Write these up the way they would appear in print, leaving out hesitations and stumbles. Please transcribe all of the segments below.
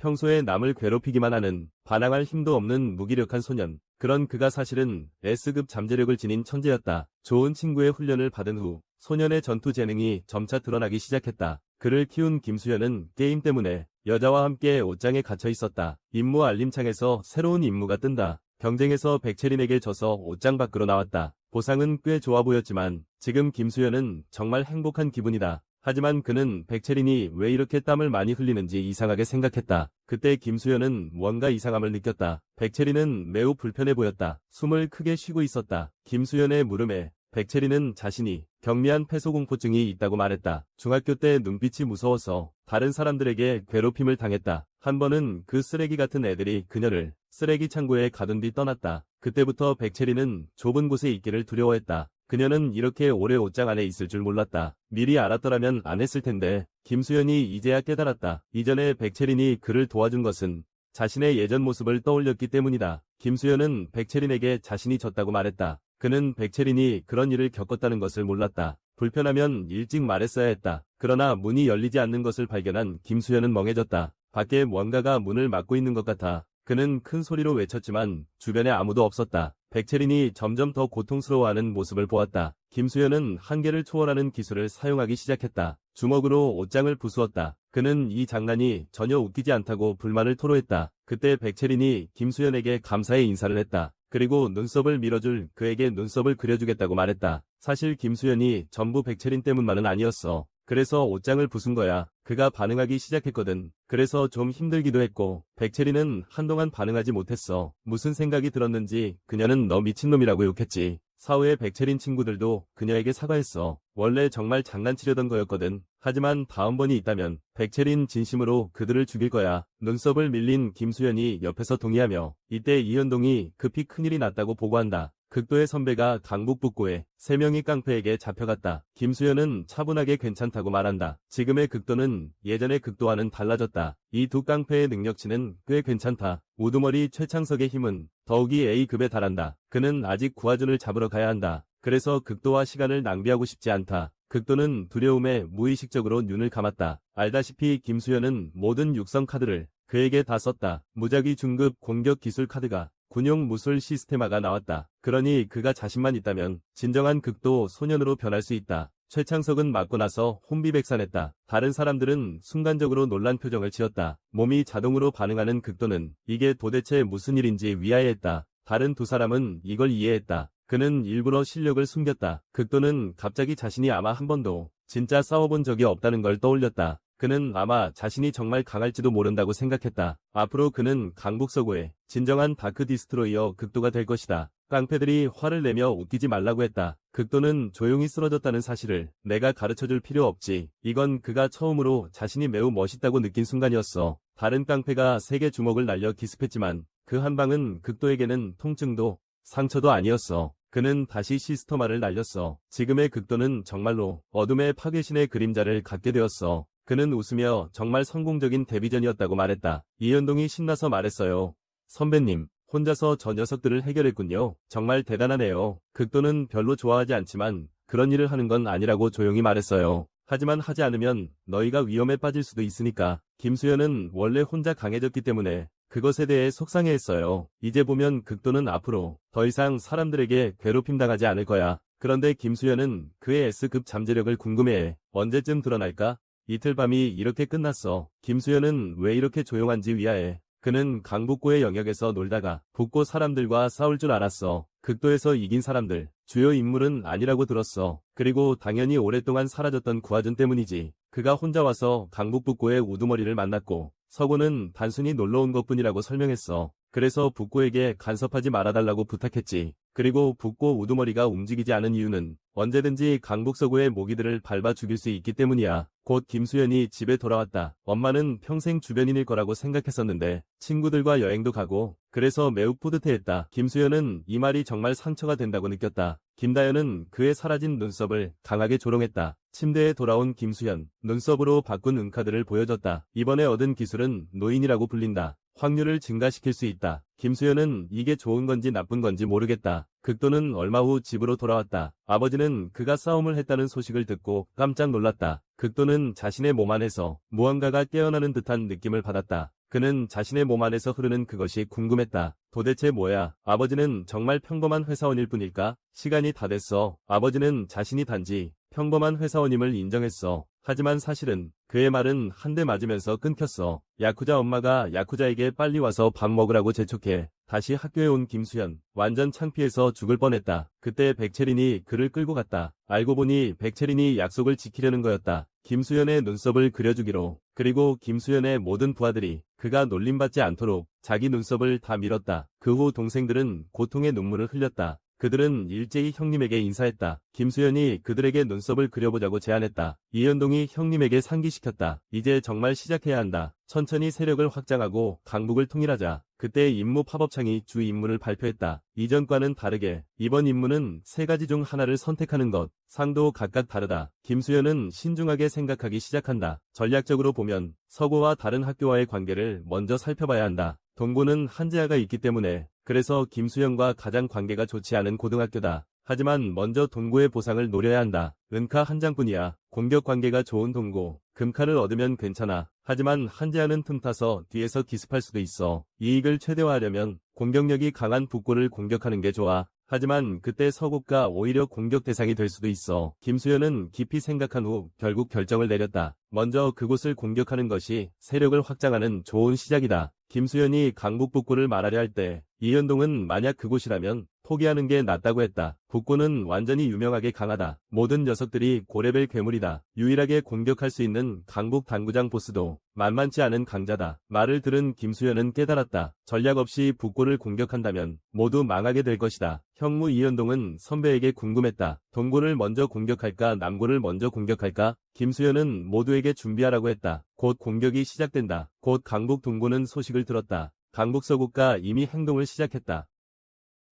평소에 남을 괴롭히기만 하는 반항할 힘도 없는 무기력한 소년. 그런 그가 사실은 S급 잠재력을 지닌 천재였다. 좋은 친구의 훈련을 받은 후 소년의 전투 재능이 점차 드러나기 시작했다. 그를 키운 김수현은 게임 때문에 여자와 함께 옷장에 갇혀 있었다. 임무 알림창에서 새로운 임무가 뜬다. 경쟁에서 백채린에게 져서 옷장 밖으로 나왔다. 보상은 꽤 좋아 보였지만 지금 김수현은 정말 행복한 기분이다. 하지만 그는 백채린이 왜 이렇게 땀을 많이 흘리는지 이상하게 생각했다. 그때 김수현은 뭔가 이상함을 느꼈다. 백채린은 매우 불편해 보였다. 숨을 크게 쉬고 있었다. 김수현의 물음에 백채린은 자신이 경미한 폐소공포증이 있다고 말했다. 중학교 때 눈빛이 무서워서 다른 사람들에게 괴롭힘을 당했다. 한 번은 그 쓰레기 같은 애들이 그녀를 쓰레기 창고에 가둔 뒤 떠났다. 그때부터 백채린은 좁은 곳에 있기를 두려워했다. 그녀는 이렇게 오래 옷장 안에 있을 줄 몰랐다. 미리 알았더라면 안 했을 텐데. 김수현이 이제야 깨달았다. 이전에 백채린이 그를 도와준 것은 자신의 예전 모습을 떠올렸기 때문이다. 김수현은 백채린에게 자신이 졌다고 말했다. 그는 백채린이 그런 일을 겪었다는 것을 몰랐다. 불편하면 일찍 말했어야 했다. 그러나 문이 열리지 않는 것을 발견한 김수현은 멍해졌다. 밖에 뭔가가 문을 막고 있는 것 같아. 그는 큰 소리로 외쳤지만 주변에 아무도 없었다. 백채린이 점점 더 고통스러워하는 모습을 보았다. 김수현은 한계를 초월하는 기술을 사용하기 시작했다. 주먹으로 옷장을 부수었다. 그는 이 장난이 전혀 웃기지 않다고 불만을 토로했다. 그때 백채린이 김수현에게 감사의 인사를 했다. 그리고 눈썹을 밀어줄 그에게 눈썹을 그려주겠다고 말했다. 사실 김수현이 전부 백채린 때문만은 아니었어. 그래서 옷장을 부순 거야. 그가 반응하기 시작했거든. 그래서 좀 힘들기도 했고 백채린은 한동안 반응하지 못했어. 무슨 생각이 들었는지 그녀는 너 미친놈이라고 욕했지. 사후에 백채린 친구들도 그녀에게 사과했어. 원래 정말 장난치려던 거였거든. 하지만 다음번이 있다면 백채린 진심으로 그들을 죽일 거야. 눈썹을 밀린 김수현이 옆에서 동의하며 이때 이현동이 급히 큰일이 났다고 보고한다. 극도의 선배가 강북북고에 3명이 깡패에게 잡혀갔다. 김수현은 차분하게 괜찮다고 말한다. 지금의 극도는 예전의 극도와는 달라졌다. 이 두 깡패의 능력치는 꽤 괜찮다. 우두머리 최창석의 힘은 더욱이 A급에 달한다. 그는 아직 구하준을 잡으러 가야 한다. 그래서 극도와 시간을 낭비하고 싶지 않다. 극도는 두려움에 무의식적으로 눈을 감았다. 알다시피 김수현은 모든 육성 카드를 그에게 다 썼다. 무작위 중급 공격 기술 카드가 군용 무술 시스테마가 나왔다. 그러니 그가 자신만 있다면 진정한 극도 소년으로 변할 수 있다. 최창석은 맞고 나서 혼비백산했다. 다른 사람들은 순간적으로 놀란 표정을 지었다. 몸이 자동으로 반응하는 극도는 이게 도대체 무슨 일인지 위아해했다. 다른 두 사람은 이걸 이해했다. 그는 일부러 실력을 숨겼다. 극도는 갑자기 자신이 아마 한 번도 진짜 싸워본 적이 없다는 걸 떠올렸다. 그는 아마 자신이 정말 강할지도 모른다고 생각했다. 앞으로 그는 강북서구의 진정한 다크 디스트로이어 극도가 될 것이다. 깡패들이 화를 내며 웃기지 말라고 했다. 극도는 조용히 쓰러졌다는 사실을 내가 가르쳐줄 필요 없지. 이건 그가 처음으로 자신이 매우 멋있다고 느낀 순간이었어. 다른 깡패가 세게 주먹을 날려 기습했지만 그 한 방은 극도에게는 통증도 상처도 아니었어. 그는 다시 시스터마를 날렸어. 지금의 극도는 정말로 어둠의 파괴신의 그림자를 갖게 되었어. 그는 웃으며 정말 성공적인 데뷔전이었다고 말했다. 이현동이 신나서 말했어요. 선배님, 혼자서 저 녀석들을 해결했군요. 정말 대단하네요. 극도는 별로 좋아하지 않지만 그런 일을 하는 건 아니라고 조용히 말했어요. 하지만 하지 않으면 너희가 위험에 빠질 수도 있으니까. 김수현은 원래 혼자 강해졌기 때문에 그것에 대해 속상해했어요. 이제 보면 극도는 앞으로 더 이상 사람들에게 괴롭힘 당하지 않을 거야. 그런데 김수현은 그의 S급 잠재력을 궁금해해. 언제쯤 드러날까? 이틀 밤이 이렇게 끝났어. 김수현은 왜 이렇게 조용한지 위아해. 그는 강북고의 영역에서 놀다가 북고 사람들과 싸울 줄 알았어. 극도에서 이긴 사람들, 주요 인물은 아니라고 들었어. 그리고 당연히 오랫동안 사라졌던 구하준 때문이지. 그가 혼자 와서 강북 북고의 우두머리를 만났고 서구는 단순히 놀러온 것뿐이라고 설명했어. 그래서 북고에게 간섭하지 말아달라고 부탁했지. 그리고 북고 우두머리가 움직이지 않은 이유는 언제든지 강북 서구의 모기들을 밟아 죽일 수 있기 때문이야. 곧 김수현이 집에 돌아왔다. 엄마는 평생 주변인일 거라고 생각했었는데 친구들과 여행도 가고 그래서 매우 뿌듯해했다. 김수현은 이 말이 정말 상처가 된다고 느꼈다. 김다연은 그의 사라진 눈썹을 강하게 조롱했다. 침대에 돌아온 김수현, 눈썹으로 바꾼 은카드를 보여줬다. 이번에 얻은 기술은 노인이라고 불린다. 확률을 증가시킬 수 있다. 김수현은 이게 좋은 건지 나쁜 건지 모르겠다. 극도는 얼마 후 집으로 돌아왔다. 아버지는 그가 싸움을 했다는 소식을 듣고 깜짝 놀랐다. 극도는 자신의 몸 안에서 무언가가 깨어나는 듯한 느낌을 받았다. 그는 자신의 몸 안에서 흐르는 그것이 궁금했다. 도대체 뭐야? 아버지는 정말 평범한 회사원일 뿐일까? 시간이 다 됐어. 아버지는 자신이 단지 평범한 회사원임을 인정했어. 하지만 사실은 그의 말은 한 대 맞으면서 끊겼어. 야쿠자 엄마가 야쿠자에게 빨리 와서 밥 먹으라고 재촉해 다시 학교에 온 김수현. 완전 창피해서 죽을 뻔했다. 그때 백채린이 그를 끌고 갔다. 알고 보니 백채린이 약속을 지키려는 거였다. 김수현의 눈썹을 그려주기로. 그리고 김수현의 모든 부하들이 그가 놀림받지 않도록 자기 눈썹을 다 밀었다. 그 후 동생들은 고통의 눈물을 흘렸다. 그들은 일제히 형님에게 인사했다. 김수현이 그들에게 눈썹을 그려보자고 제안했다. 이현동이 형님에게 상기시켰다. 이제 정말 시작해야 한다. 천천히 세력을 확장하고 강북을 통일하자. 그때 임무 팝업창이 주 임무를 발표했다. 이전과는 다르게 이번 임무는 세 가지 중 하나를 선택하는 것. 상도 각각 다르다. 김수현은 신중하게 생각하기 시작한다. 전략적으로 보면 서고와 다른 학교와의 관계를 먼저 살펴봐야 한다. 동고는 한재아가 있기 때문에 그래서 김수현과 가장 관계가 좋지 않은 고등학교다. 하지만 먼저 동고의 보상을 노려야 한다. 은카 한 장뿐이야. 공격 관계가 좋은 동고. 금카를 얻으면 괜찮아. 하지만 한재아는 틈타서 뒤에서 기습할 수도 있어. 이익을 최대화하려면 공격력이 강한 북고를 공격하는 게 좋아. 하지만 그때 서고가 오히려 공격 대상이 될 수도 있어. 김수현은 깊이 생각한 후 결국 결정을 내렸다. 먼저 그곳을 공격하는 것이 세력을 확장하는 좋은 시작이다. 김수현이 강북 북고를 말하려 할 때 이현동은 만약 그곳이라면 포기하는 게 낫다고 했다. 북고는 완전히 유명하게 강하다. 모든 녀석들이 고레벨 괴물이다. 유일하게 공격할 수 있는 강북 당구장 보스도 만만치 않은 강자다. 말을 들은 김수현은 깨달았다. 전략 없이 북고를 공격한다면 모두 망하게 될 것이다. 형무 이현동은 선배에게 궁금했다. 동고를 먼저 공격할까 남고를 먼저 공격할까? 김수현은 모두에게 준비하라고 했다. 곧 공격이 시작된다. 곧 강북 동고는 소식을 들었다. 강북 서구가 이미 행동을 시작했다.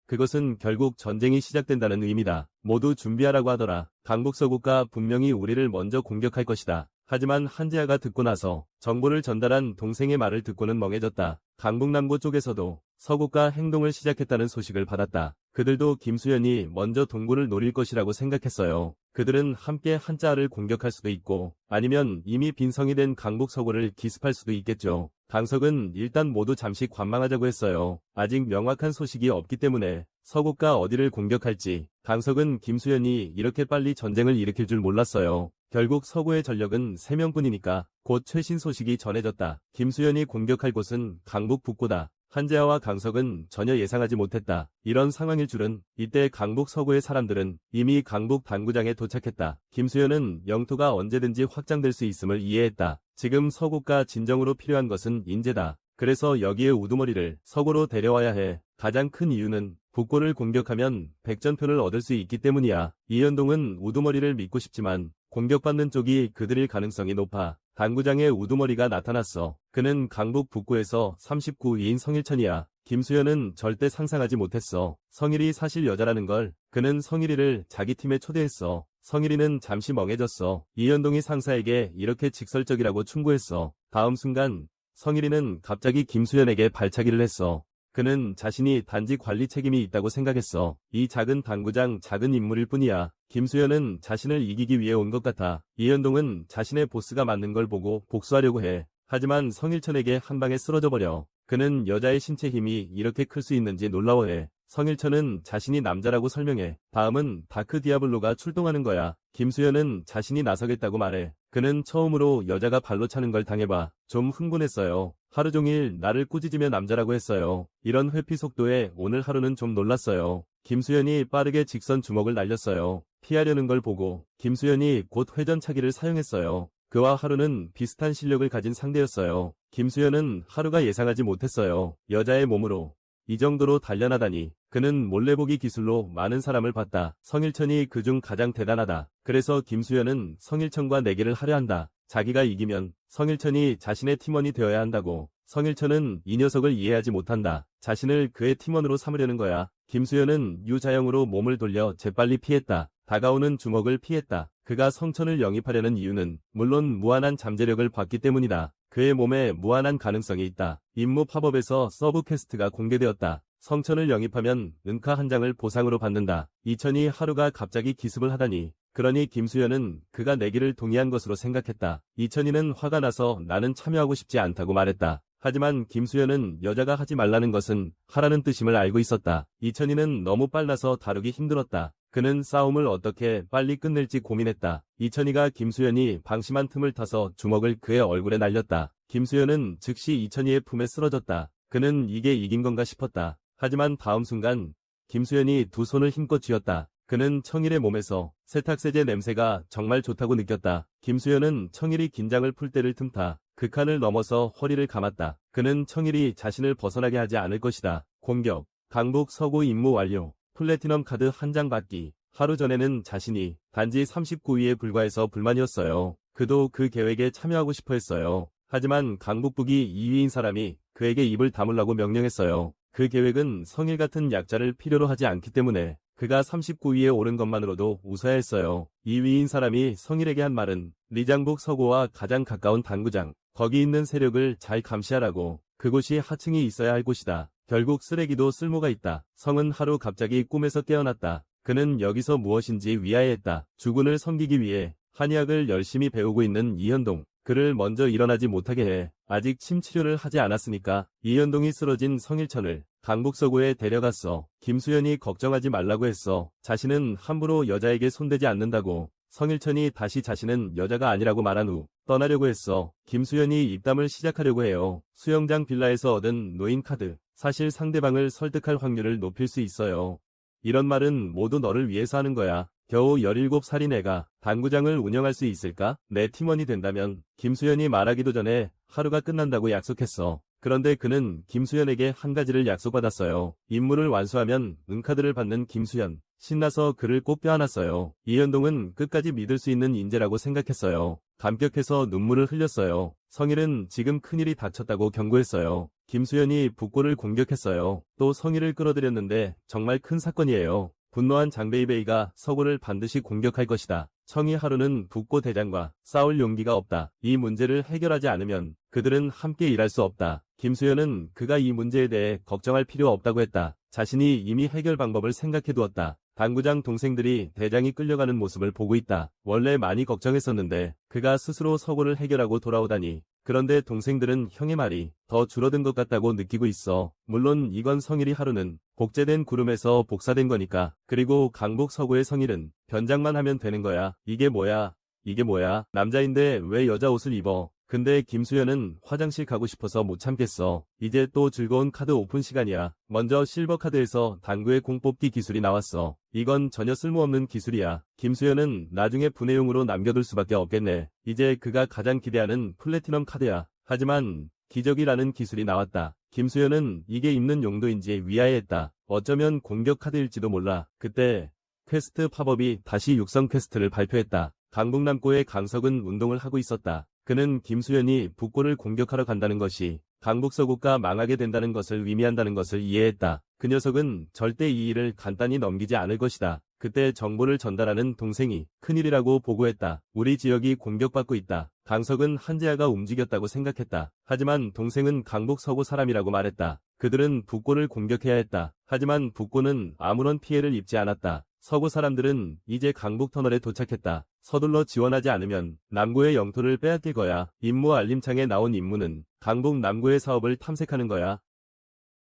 그것은 결국 전쟁이 시작된다는 의미다. 모두 준비하라고 하더라. 강북 서구가 분명히 우리를 먼저 공격할 것이다. 하지만 한재아가 듣고 나서 정보를 전달한 동생의 말을 듣고는 멍해졌다. 강북 남고 쪽에서도 서구가 행동을 시작했다는 소식을 받았다. 그들도 김수현이 먼저 동고를 노릴 것이라고 생각했어요. 그들은 함께 한자를 공격할 수도 있고 아니면 이미 빈성이 된 강북 서구를 기습할 수도 있겠죠. 강석은 일단 모두 잠시 관망하자고 했어요. 아직 명확한 소식이 없기 때문에 서구가 어디를 공격할지 강석은 김수현이 이렇게 빨리 전쟁을 일으킬 줄 몰랐어요. 결국 서구의 전력은 3명뿐이니까 곧 최신 소식이 전해졌다. 김수현이 공격할 곳은 강북 북고다. 한재아와 강석은 전혀 예상하지 못했다. 이런 상황일 줄은. 이때 강북 서구의 사람들은 이미 강북 당구장에 도착했다. 김수현은 영토가 언제든지 확장될 수 있음을 이해했다. 지금 서구가 진정으로 필요한 것은 인재다. 그래서 여기에 우두머리를 서구로 데려와야 해. 가장 큰 이유는 북고를 공격하면 백전표를 얻을 수 있기 때문이야. 이현동은 우두머리를 믿고 싶지만 공격받는 쪽이 그들일 가능성이 높아. 당구장에 우두머리가 나타났어. 그는 강북 북구에서 39위인 성일천이야. 김수현은 절대 상상하지 못했어. 성일이 사실 여자라는 걸. 그는 성일이를 자기 팀에 초대했어. 성일이는 잠시 멍해졌어. 이현동이 상사에게 이렇게 직설적이라고 충고했어. 다음 순간 성일이는 갑자기 김수현에게 발차기를 했어. 그는 자신이 단지 관리 책임이 있다고 생각했어. 이 작은 당구장 작은 인물일 뿐이야. 김수현은 자신을 이기기 위해 온 것 같아. 이현동은 자신의 보스가 맞는 걸 보고 복수하려고 해. 하지만 성일천에게 한 방에 쓰러져 버려. 그는 여자의 신체 힘이 이렇게 클 수 있는지 놀라워해. 성일천은 자신이 남자라고 설명해. 다음은 다크 디아블로가 출동하는 거야. 김수현은 자신이 나서겠다고 말해. 그는 처음으로 여자가 발로 차는 걸 당해봐. 좀 흥분했어요. 하루 종일 나를 꾸짖으며 남자라고 했어요. 이런 회피 속도에 오늘 하루는 좀 놀랐어요. 김수현이 빠르게 직선 주먹을 날렸어요. 피하려는 걸 보고 김수현이 곧 회전차기를 사용했어요. 그와 하루는 비슷한 실력을 가진 상대였어요. 김수현은 하루가 예상하지 못했어요. 여자의 몸으로 이 정도로 단련하다니. 그는 몰래보기 기술로 많은 사람을 봤다. 성일천이 그중 가장 대단하다. 그래서 김수현은 성일천과 내기를 하려 한다. 자기가 이기면 성일천이 자신의 팀원이 되어야 한다고. 성일천은 이 녀석을 이해하지 못한다. 자신을 그의 팀원으로 삼으려는 거야. 김수현은 유자형으로 몸을 돌려 재빨리 피했다. 다가오는 주먹을 피했다. 그가 성천을 영입하려는 이유는 물론 무한한 잠재력을 받기 때문이다. 그의 몸에 무한한 가능성이 있다. 임무 팝업에서 서브 퀘스트가 공개되었다. 성천을 영입하면 은카 한 장을 보상으로 받는다. 이천이 하루가 갑자기 기습을 하다니. 그러니 김수현은 그가 내기를 동의한 것으로 생각했다. 이천이는 화가 나서 나는 참여하고 싶지 않다고 말했다. 하지만 김수현은 여자가 하지 말라는 것은 하라는 뜻임을 알고 있었다. 이천희는 너무 빨라서 다루기 힘들었다. 그는 싸움을 어떻게 빨리 끝낼지 고민했다. 이천희가 김수현이 방심한 틈을 타서 주먹을 그의 얼굴에 날렸다. 김수현은 즉시 이천희의 품에 쓰러졌다. 그는 이게 이긴 건가 싶었다. 하지만 다음 순간 김수현이 두 손을 힘껏 쥐었다. 그는 청일의 몸에서 세탁세제 냄새가 정말 좋다고 느꼈다. 김수현은 청일이 긴장을 풀 때를 틈타 극한을 넘어서 허리를 감았다. 그는 청일이 자신을 벗어나게 하지 않을 것이다. 공격, 강북 서구 임무 완료, 플래티넘 카드 한 장 받기. 하루 전에는 자신이 단지 39위에 불과해서 불만이었어요. 그도 그 계획에 참여하고 싶어 했어요. 하지만 강북북이 2위인 사람이 그에게 입을 다물라고 명령했어요. 그 계획은 성일 같은 약자를 필요로 하지 않기 때문에 그가 39위에 오른 것만으로도 웃어야 했어요. 2위인 사람이 성일에게 한 말은 리장북 서구와 가장 가까운 당구장, 거기 있는 세력을 잘 감시하라고. 그곳이 하층이 있어야 할 곳이다. 결국 쓰레기도 쓸모가 있다. 성은 하루 갑자기 꿈에서 깨어났다. 그는 여기서 무엇인지 위하여했다. 주군을 섬기기 위해 한의학을 열심히 배우고 있는 이현동. 그를 먼저 일어나지 못하게 해. 아직 침 치료를 하지 않았으니까. 이현동이 쓰러진 성일천을 강북 서구에 데려갔어. 김수현이 걱정하지 말라고 했어. 자신은 함부로 여자에게 손대지 않는다고. 성일천이 다시 자신은 여자가 아니라고 말한 후 떠나려고 했어. 김수현이 입담을 시작하려고 해요. 수영장 빌라에서 얻은 노인 카드. 사실 상대방을 설득할 확률을 높일 수 있어요. 이런 말은 모두 너를 위해서 하는 거야. 겨우 17살인 애가 당구장을 운영할 수 있을까? 내 팀원이 된다면. 김수현이 말하기도 전에 하루가 끝난다고 약속했어. 그런데 그는 김수현에게 한 가지를 약속받았어요. 임무를 완수하면 은카드를 받는 김수현. 신나서 그를 꼭 껴안았어요. 이현동은 끝까지 믿을 수 있는 인재라고 생각했어요. 감격해서 눈물을 흘렸어요. 성일은 지금 큰일이 닥쳤다고 경고했어요. 김수현이 북고를 공격했어요. 또 성일을 끌어들였는데 정말 큰 사건이에요. 분노한 장베이베이가 서구를 반드시 공격할 것이다. 청이 하루는 북고 대장과 싸울 용기가 없다. 이 문제를 해결하지 않으면 그들은 함께 일할 수 없다. 김수현은 그가 이 문제에 대해 걱정할 필요 없다고 했다. 자신이 이미 해결 방법을 생각해두었다. 당구장 동생들이 대장이 끌려가는 모습을 보고 있다. 원래 많이 걱정했었는데 그가 스스로 서구를 해결하고 돌아오다니. 그런데 동생들은 형의 말이 더 줄어든 것 같다고 느끼고 있어. 물론 이건 성일이 하루는 복제된 구름에서 복사된 거니까. 그리고 강북 서구의 성일은 변장만 하면 되는 거야. 이게 뭐야? 이게 뭐야? 남자인데 왜 여자 옷을 입어? 근데 김수현은 화장실 가고 싶어서 못 참겠어. 이제 또 즐거운 카드 오픈 시간이야. 먼저 실버 카드에서 당구의 공 뽑기 기술이 나왔어. 이건 전혀 쓸모없는 기술이야. 김수현은 나중에 분해용으로 남겨둘 수밖에 없겠네. 이제 그가 가장 기대하는 플래티넘 카드야. 하지만 기적이라는 기술이 나왔다. 김수현은 이게 입는 용도인지 위아해했다. 어쩌면 공격 카드일지도 몰라. 그때 퀘스트 팝업이 다시 육성 퀘스트를 발표했다. 강북남고의 강석은 운동을 하고 있었다. 그는 김수현이 북고를 공격하러 간다는 것이 강북 서구가 망하게 된다는 것을 의미한다는 것을 이해했다. 그 녀석은 절대 이 일을 간단히 넘기지 않을 것이다. 그때 정보를 전달하는 동생이 큰일이라고 보고했다. 우리 지역이 공격받고 있다. 강석은 한재아가 움직였다고 생각했다. 하지만 동생은 강북 서구 사람이라고 말했다. 그들은 북고를 공격해야 했다. 하지만 북고는 아무런 피해를 입지 않았다. 서구 사람들은 이제 강북 터널에 도착했다. 서둘러 지원하지 않으면 남구의 영토를 빼앗길 거야. 임무 알림창에 나온 임무는 강북 남구의 사업을 탐색하는 거야.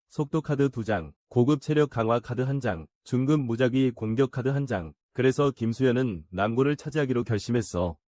속도 카드 2장, 고급 체력 강화 카드 1장, 중급 무작위 공격 카드 1장. 그래서 김수현은 남구를 차지하기로 결심했어.